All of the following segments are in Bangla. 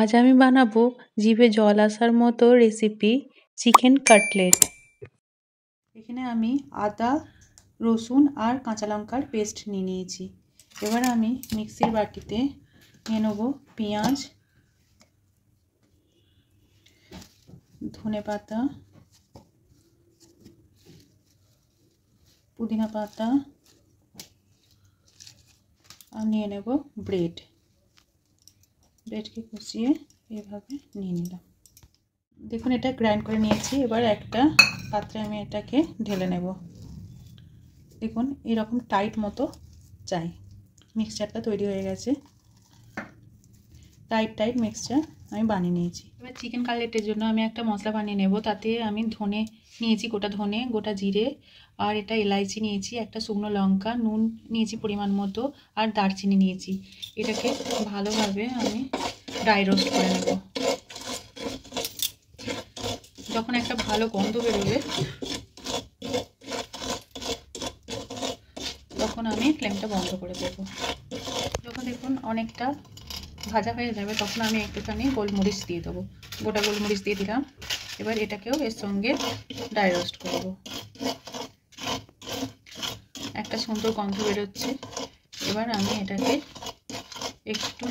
আজ আমি বানাবো জিভে জল আসার মতো রেসিপি চিকেন কাটলেট। এখানে আমি আদা, রসুন আর কাঁচা লঙ্কার পেস্ট নিয়ে নিয়েছি। এবার আমি মিক্সির বাটিতে নিয়ে নেব পেঁয়াজ, ধনেপাতা, পুদিনা পাতা আর নিয়ে নেব ব্রেডকে কুচিয়ে এভাবে নিয়ে নিলাম। দেখুন এটা গ্রাইন্ড করে নিয়েছি। এবার একটা পাত্রে আমি এটাকে ঢেলে নেব। দেখুন এরকম টাইট মতো চাই। মিক্সচারটা তৈরি হয়ে গেছে। টাইট মিক্সচার আমি বানিয়ে নিয়েছি। এবার চিকেন কাটলেটের জন্য আমি একটা মশলা বানিয়ে নেব। তাতে আমি ধনে নিয়েছি, গোটা ধনে, গোটা জিরে আর এটা এলাইচি নিয়েছি, একটা শুকনো লঙ্কা, নুন নিয়েছি পরিমাণ মতো আর দারচিনি নিয়েছি। এটাকে ভালোভাবে আমি ড্রাই রোস্ট করে নেব। যখন একটা ভালো গন্ধ বেরোবে তখন আমি ফ্লেমটা বন্ধ করে দেব। যখন দেখুন অনেকটা ভাজা হয়ে যাবে তখন আমি একটুখানি গোলমরিচ দিয়ে দেবো। গোটা গোলমরিচ দিয়ে দিলাম। এবার এটাকেও এর সঙ্গে ড্রাই রোস্ট করব। একটা সুন্দর গন্ধ বেরোচ্ছে। এবার আমি এটাকে একটু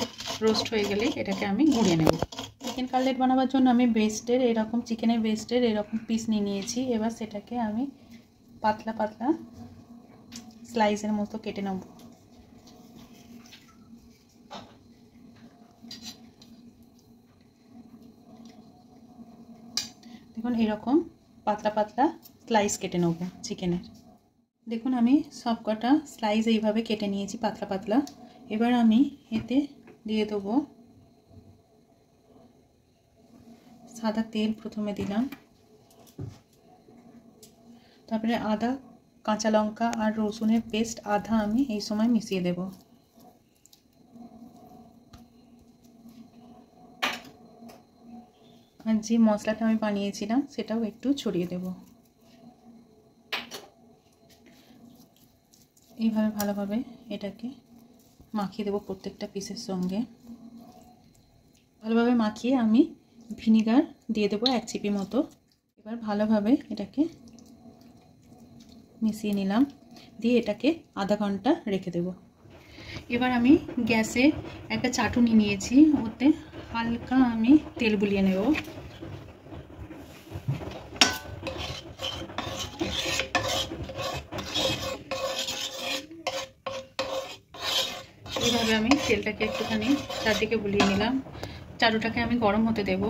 রোস্ট হয়ে গেলেই এটাকে আমি গুঁড়িয়ে নেব। চিকেন কাটলেট বানাবার জন্য আমি চিকেনের ব্রেস্টের এরকম পিস নিয়ে নিয়েছি। এবার সেটাকে আমি পাতলা পাতলা স্লাইসের মতো কেটে নেব। দেখুন এরকম পাতলা পাতলা স্লাইস কেটে নেব চিকেনের। দেখুন আমি সব কটা স্লাইস এইভাবে কেটে নিয়েছি পাতলা পাতলা। এবার আমি এতে দিয়ে দেবো সাদা তেল। প্রথমে দিলাম, তারপরে আদা, কাঁচা লঙ্কা আর রসুনের পেস্ট আধা আমি এই সময় মিশিয়ে দেব। আর যে মশলাটা আমি বানিয়েছিলাম সেটাও একটু ছড়িয়ে দেব। এইভাবে ভালোভাবে এটাকে মাখিয়ে দেবো প্রত্যেকটা পিসের সঙ্গে। ভালোভাবে মাখিয়ে আমি ভিনিগার দিয়ে দেবো 1 চিপি মতো। এবার ভালোভাবে এটাকে মিশিয়ে নিলাম, দিয়ে এটাকে আধা ঘন্টা রেখে দেব। এবার আমি গ্যাসে একটা চাটুনি নিয়েছি, ওতে হালকা আমি তেল বুলিয়ে নেব। এইভাবে আমি তেলটাকে একটুখানি চারদিকে বুলিয়ে নিলাম। চাটুটাকে আমি গরম হতে দেব।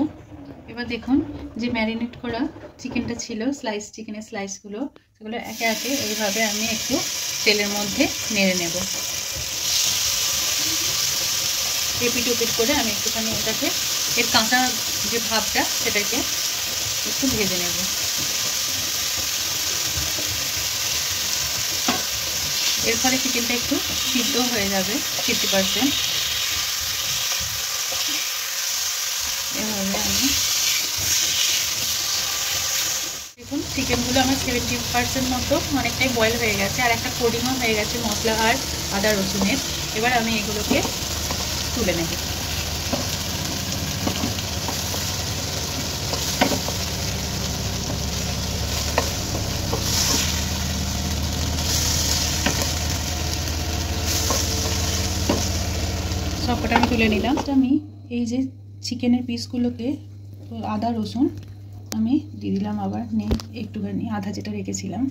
এবার দেখুন যে ম্যারিনেট করা চিকেনটা ছিল, চিকেনের স্লাইসগুলো, সেগুলো একে একে এইভাবে আমি একটু তেলের মধ্যে নেড়ে নেব। এপিট ওপিট করে আমি একটুখানি ওটাকে এর কাঁচা যে ভাবটা সেটাকে একটু ভেজে নেব। এর ফলে চিকেনটা একটু সিদ্ধ হয়ে যাবে 50%। এভাবে আমি দেখুন চিকেনগুলো আমার 70% মতো অনেকটাই বয়েল হয়ে গেছে, আর একটা কোটিংও হয়ে গেছে মশলা আর আদা রসুনের। এবার আমি এগুলোকে তুলে নেব। সবকটা আমি তুলে নিলাম। আমি এই যে চিকেনের পিসগুলোকে আদা রসুন আমি দিয়ে দিলাম, আবার একটুখানি আধা যেটা রেখেছিলাম,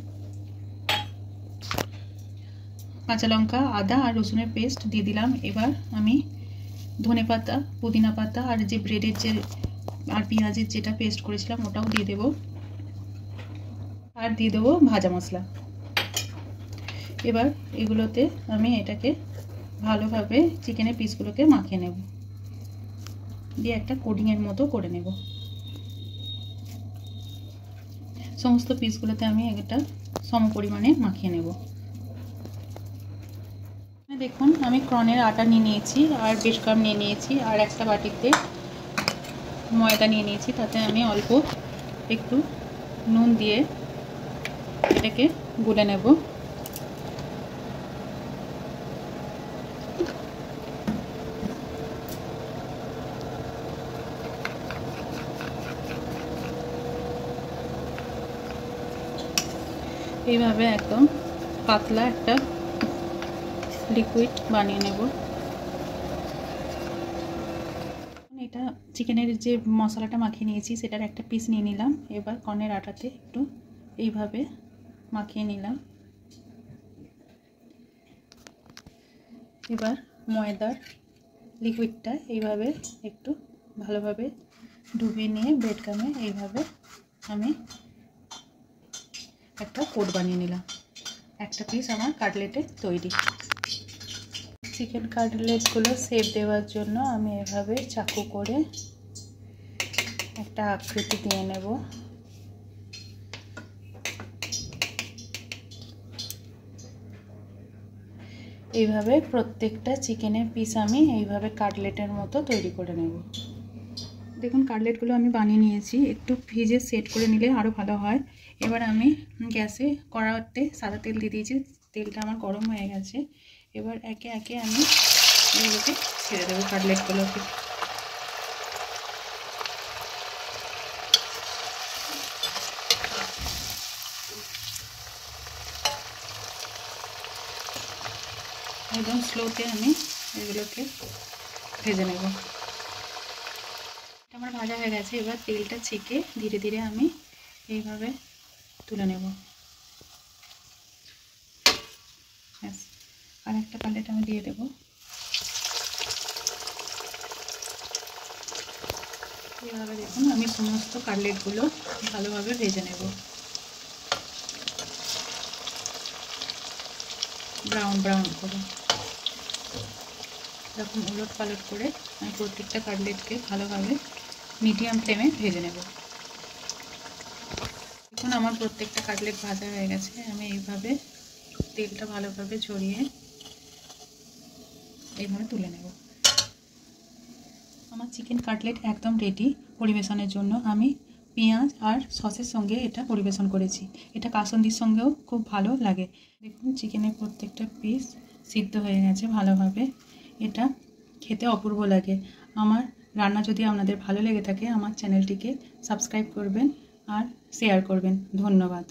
কাঁচা লঙ্কা, আদা আর রসুনের পেস্ট দিয়ে দিলাম। এবার আমি ধনেপাতা, পুদিনা পাতা আর যে ব্রেডের আর পেঁয়াজের যেটা পেস্ট করেছিলাম ওটাও দিয়ে দেব, আর দিয়ে দেবো ভাজা মশলা। এবার এগুলোতে আমি এটাকে ভালোভাবে চিকেনের পিসগুলোকে মাখিয়ে নেব, দিয়ে একটা কোটিংয়ের মতো করে নেব। সমস্ত পিসগুলোতে আমি এটা সম পরিমাণে মাখিয়ে নেব। দেখুন আমি কর্নের আটা নিয়ে নিয়েছি আর বেশকাম নিয়ে নিয়েছি, আর একটা বাটিতে ময়দা নিয়ে নিয়েছি। তাতে আমি অল্প একটু নুন দিয়ে এটাকে গুলে নেব। এইভাবে একদম পাতলা একটা লিকুইড বানিয়ে নেব। এটা চিকেনের যে মশলাটা মাখিয়ে নিয়েছি সেটার একটা পিস নিয়ে নিলাম। এবার কর্নের আটাতে একটু এইভাবে মাখিয়ে নিলাম। এবার ময়দার লিকুইডটা এইভাবে একটু ভালোভাবে ডুবিয়ে নিয়ে ব্রেড গামে এইভাবে আমি একটা কোট বানিয়ে নিলাম। একটা পিস আমার কাটলেটের তৈরি। চিকেন কাটলেটগুলো শেপ দেওয়ার জন্য আমি এভাবে চাকু করে একটা আকৃতি দিয়ে নেব। এইভাবে প্রত্যেকটা চিকেনের পিস আমি এইভাবে কাটলেটের মতো তৈরি করে নেব। দেখুন কাটলেটগুলো আমি বানিয়ে নিয়েছি। একটু ভিজে সেট করে নিলে আরও ভালো হয়। এবার আমি গ্যাসে কড়াতে সাদা তেল দিয়ে দিয়েছি। তেলটা আমার গরম হয়ে গেছে। এবার একে একে আমি এগুলোকে ছেড়ে দেবো কাটলেটগুলোকে। একদম স্লোতে আমি এগুলোকে ভেজে নেব। আমার ভাজা হয়ে গেছে। এবার তেলটা ছেঁকে ধীরে ধীরে আমি এইভাবে তুলে নেব। ব্যাস, আর একটা কাটলেট আমি দিয়ে দেব। এইভাবে দেখুন আমি সমস্ত কাটলেটগুলো ভালোভাবে ভেজে নেব, ব্রাউন ব্রাউন করে। এরকম উলট পালট করে আমি প্রত্যেকটা কাটলেটকে ভালোভাবে মিডিয়াম ফ্লেমে ভেজে নেব। এখন আমার প্রত্যেকটা কাটলেট ভাজা হয়ে গেছে। আমি এইভাবে তেলটা ভালোভাবে ছড়িয়ে এইভাবে তুলে নেব। আমার চিকেন কাটলেট একদম রেডি পরিবেশনের জন্য। আমি পেঁয়াজ আর সসের সঙ্গে এটা পরিবেশন করেছি। এটা কাসুন্দির সঙ্গেও খুব ভালো লাগে। দেখুন চিকেনের প্রত্যেকটা পিস সিদ্ধ হয়ে গেছে ভালোভাবে। এটা খেতে অপূর্ব লাগে। আমার রান্না যদি আপনাদের ভালো লেগে থাকে আমার চ্যানেলটিকে সাবস্ক্রাইব করবেন আর শেয়ার করবেন। ধন্যবাদ।